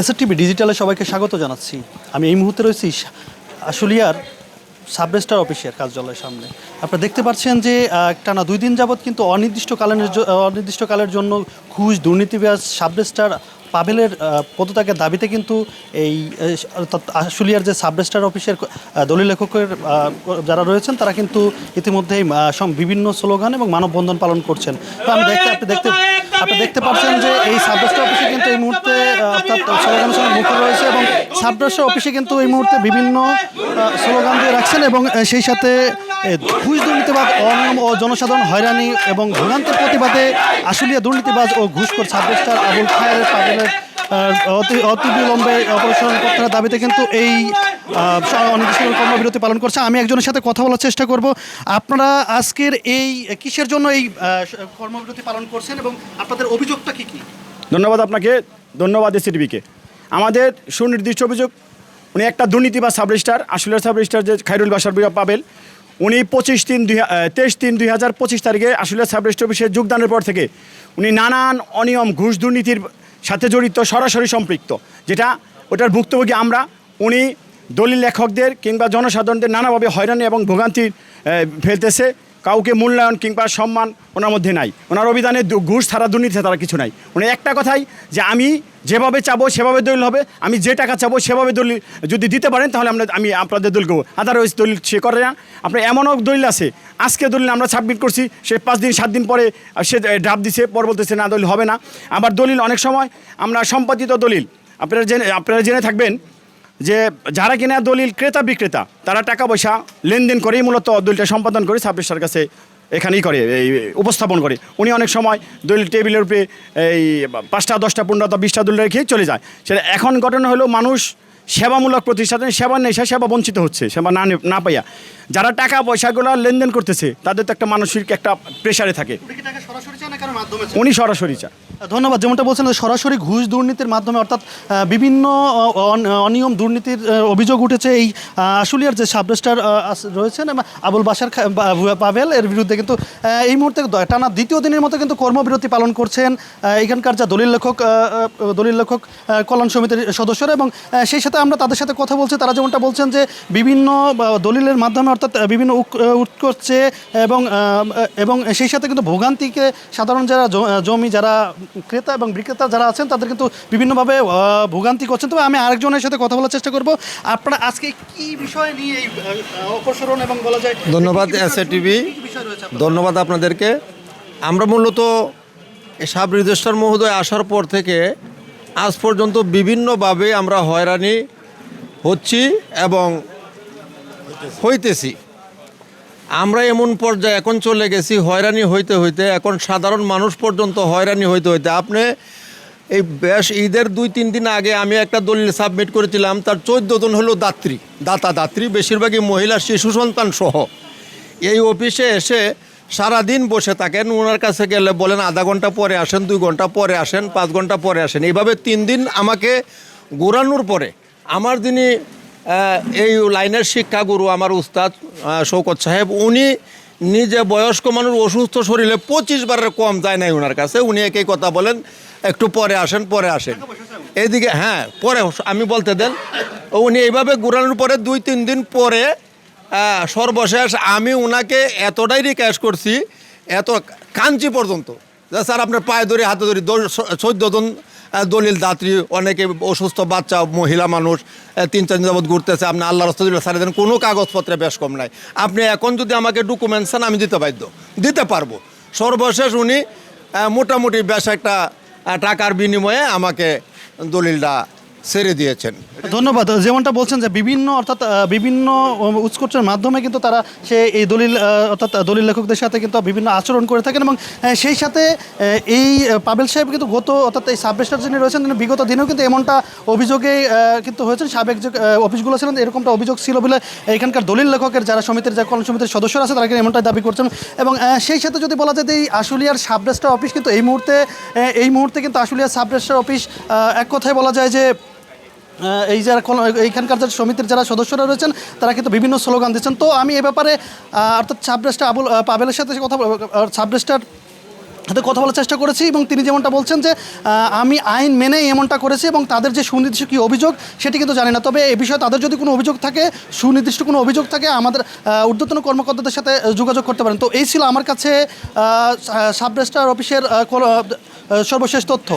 এসআরটিভি ডিজিটালে সবাইকে স্বাগত জানাচ্ছি। আমি এই মুহূর্তে রয়েছি আশুলিয়ার সাব রেজিস্ট্রার অফিসের কার্যালয়ের সামনে। আপনারা দেখতে পাচ্ছেন যে টানা 2 দিন যাবৎ কিন্তু অনির্দিষ্টকালের জন্য ঘুষ, দুর্নীতিবাজ সাব রেজিস্ট্রার পাভেলের পদত্যাগের দাবিতে কিন্তু এই আশুলিয়ার যে সাব রেজিস্ট্রার অফিসের দলিল লেখকের যারা রয়েছেন তারা কিন্তু ইতিমধ্যেই বিভিন্ন স্লোগান এবং মানববন্ধন পালন করছেন। তো আপনি দেখতে পাচ্ছেন যে এই সাব রেজিস্ট্রার অফিসে কিন্তু এই মুহূর্তে অর্থাৎ স্লোগানের সঙ্গে মুখর রয়েছে এবং সাব রেজিস্ট্রার অফিসে কিন্তু এই মুহূর্তে বিভিন্ন স্লোগান দিয়ে রাখছেন এবং সেই সাথে ঘুষ দুর্নীতিবাদ, অনিয়ম ও জনসাধারণ হয়রানি এবং ভোগান্তির প্রতিবাদে আশুলিয়া দুর্নীতিবাজ ও ঘুষখোর সাব রেজিস্ট্রার আবুল খায়ের পাভেলের অতি বিলম্বে অপারেশন করতে দাবিতে কিন্তু এই অনির্দিষ্ট কর্মবিরতি পালন করছে। আমি একজনের সাথে কথা বলার চেষ্টা করব। আপনারা আজকের এই কিসের জন্য এই কর্মবিরতি পালন করছেন এবং আপনাদের অভিযোগটা কি? ধন্যবাদ আপনাকে, ধন্যবাদ এসআরটিভিকে। আমাদের সুনির্দিষ্ট অভিযোগ, উনি একটা দুর্নীতিবাজ সাব রেজিস্ট্রার, আশুলিয়ার সাব রেজিস্ট্রার যে খায়রুল বাশার পাভেল, উনি 23/3/2025 তারিখে আশুলিয়া সাব রেজিস্ট্রার অফিসে যোগদানের পর থেকে উনি নানান অনিয়ম, ঘুষ, দুর্নীতির সাথে জড়িত, সরাসরি সম্পৃক্ত, যেটা ওটার ভুক্তভোগী আমরা। উনি দলিল লেখকদের কিংবা জনসাধারণদের নানাভাবে হয়রানি এবং ভোগান্তি ফেলতেছে। কাউকে মূল্যায়ন কিংবা সম্মান ওনার মধ্যে নাই। ওনার অভিধানে ঘুষ ছাড়া, দুর্নীতি ছাড়া কিছু নাই। উনি একটা কথাই যে আমি যেভাবে চাবো সেভাবে দলিল হবে, আমি যে টাকা চাবো সেভাবে দলিল যদি দিতে পারেন তাহলে আমি আপনাদের দলিল করবো, আদারওয়াইজ দলিল সে করে না। আপনার এমনও দলিল আছে, আজকে দলিল আমরা সাবমিট করছি, সে 5 দিন 7 দিন পরে সে ড্রাফট দিছে, পর বলতেছে না দলিল হবে না। আবার দলিল অনেক সময় আমরা সম্পাদিত দলিল, আপনারা জেনে থাকবেন যে যারা কিনা দলিল ক্রেতা বিক্রেতা তারা টাকা পয়সা লেনদেন করেই মূলত দলিলটা সম্পাদন করে সাব রেজিস্ট্রার কাছে এখানেই করে, এই উপস্থাপন করে। উনি অনেক সময় দলিল টেবিলের উপরে এই 5টা 10টা 15টা 20টা দলিল রেখেই চলে যায়। সেটা এখন ঘটনা হলো মানুষ সেবামূলক প্রতিষ্ঠানে সেবা নেই, সেবা বঞ্চিত হচ্ছে, সেবা না পাইয়া যারা টাকা পয়সাগুলো লেনদেন করতেছে তাদের তো একটা মানসিক একটা প্রেশারে থাকে। উনি সরাসরি চায়। ধন্যবাদ। যেমনটা বলছেন সরাসরি ঘুষ দুর্নীতির মাধ্যমে অর্থাৎ বিভিন্ন অনিয়ম দুর্নীতির অভিযোগ উঠেছে এই আশুলিয়ার যে সাব রেজিস্ট্রার রয়েছেন আবুল বাশার পাভেল, এর বিরুদ্ধে কিন্তু এই মুহূর্তে টানা 2য় দিনের মতো কিন্তু কর্মবিরতি পালন করছেন এখানকার যা দলিল লেখক কল্যাণ সমিতির সদস্যরা। এবং সেই সাথে আমরা তাদের সাথে কথা বলছি, তারা যেমনটা বলছেন যে বিভিন্ন দলিলের মাধ্যমে অর্থাৎ বিভিন্ন উৎকোচে এবং সেই সাথে কিন্তু ভোগান্তিকে সাধারণ যারা জমি যারা ক্রেতা এবং বিক্রেতা যারা আছেন তাদের কিন্তু বিভিন্নভাবে ভোগান্তি করছেন। তবে আমি আরেকজনের সাথে কথা বলার চেষ্টা করব। আপনারা আজকে কি বিষয় নিয়ে এই অপসারণ এবং বলা যায়? ধন্যবাদ এসআরটিভি, ধন্যবাদ আপনাদেরকে। আমরা মূলত সাব রেজিস্ট্রার মহোদয় আসার পর থেকে আজ পর্যন্ত বিভিন্নভাবে আমরা হয়রানি হচ্ছি এবং হইতেছি। আমরা এমন পর্যায়ে এখন চলে গেছি, হয়রানি হইতে হইতে এখন সাধারণ মানুষ পর্যন্ত হয়রানি হইতে হইতে। আপনি এই বেশ ঈদের 2-3 দিন আগে আমি একটা দলিল সাবমিট করেছিলাম, তার 14 জন হলো দাত্রী, বেশিরভাগই মহিলা, শিশু সন্তান সহ। এই অফিসে এসে সারাদিন বসে থাকেন, ওনার কাছে গেলে বলেন আধা ঘন্টা পরে আসেন, 2 ঘন্টা পরে আসেন, 5 ঘন্টা পরে আসেন। এইভাবে 3 দিন আমাকে ঘোরানোর পরে আমার যিনি এই লাইনের শিক্ষাগুরু আমার উস্তাদ শৌকত সাহেব, উনি নিজে বয়স্ক মানুষ, অসুস্থ শরীরে 25 বারের কম যায় নাই ওনার কাছে। উনি একই কথা বলেন, একটু পরে আসেন। এইদিকে হ্যাঁ পরে আমি বলতে দেন। উনি এইভাবে ঘুরানোর পরে 2-3 দিন পরে সর্বশেষ আমি ওনাকে এতটাই রিকোয়েস্ট করছি, এত কাঞ্চি পর্যন্ত, স্যার আপনার পায়ে ধরে হাতে ধরি 14 জন দলিল দাত্রী, অনেকে অসুস্থ বাচ্চা, মহিলা মানুষ 3-4 দিন যাবৎ ঘুরতেছে, আপনি আল্লাহ রাস্তা দিলে সারিয়ে দেন, কোনো কাগজপত্রে বেশ কম নাই, আপনি এখন যদি আমাকে ডকুমেন্টস চান আমি দিতে পারবো। সর্বশেষ উনি মোটামুটি বেশ একটা টাকার বিনিময়ে আমাকে দলিলটা ছেড়ে দিয়েছেন। ধন্যবাদ। যেমনটা বলছেন যে বিভিন্ন উৎকোচের মাধ্যমে কিন্তু তারা এই দলিল লেখকদের সাথে কিন্তু বিভিন্ন আচরণ করে থাকেন এবং সেই সাথে এই পাভেল সাহেব কিন্তু অর্থাৎ এই সাব রেজিস্ট্রার যিনি রয়েছেন তিনি বিগত দিনেও কিন্তু এমনটা অভিযোগে কিন্তু হয়েছেন। সাবেক যে অফিসগুলো ছিলেন এরকমটা অভিযোগ ছিল বলে এখানকার দলিল লেখকের যারা কল্যাণ সমিতির সদস্যরা আছে তারা কিন্তু এমনটাই দাবি করছেন। এবং সেই সাথে যদি বলা যায় এই আশুলিয়ার সাব রেজিস্ট্রার অফিস কিন্তু এই মুহূর্তে কিন্তু আশুলিয়ার সাব রেজিস্ট্রার অফিস এক কথায় বলা যায় যে এই যারা এইখানকার যারা সমিতির যারা সদস্যরা রয়েছেন তারা কিন্তু বিভিন্ন স্লোগান দিচ্ছেন। তো আমি এ ব্যাপারে অর্থাৎ সাব রেজিস্ট্রার আবুল পাভেলের সাথে কথা সাব রেজিস্ট্রার সাথে কথা বলার চেষ্টা করেছি এবং তিনি যেমনটা বলছেন যে আমি আইন মেনেই এমনটা করেছি এবং তাদের যে সুনির্দিষ্ট কী অভিযোগ সেটি কিন্তু জানি না। তবে এ বিষয়ে তাদের যদি কোনো অভিযোগ থাকে, সুনির্দিষ্ট কোনো অভিযোগ থাকে, আমাদের ঊর্ধ্বতন কর্মকর্তাদের সাথে যোগাযোগ করতে পারেন। তো এই ছিল আমার কাছে সাব রেজিস্ট্রার অফিসের সর্বশেষ তথ্য।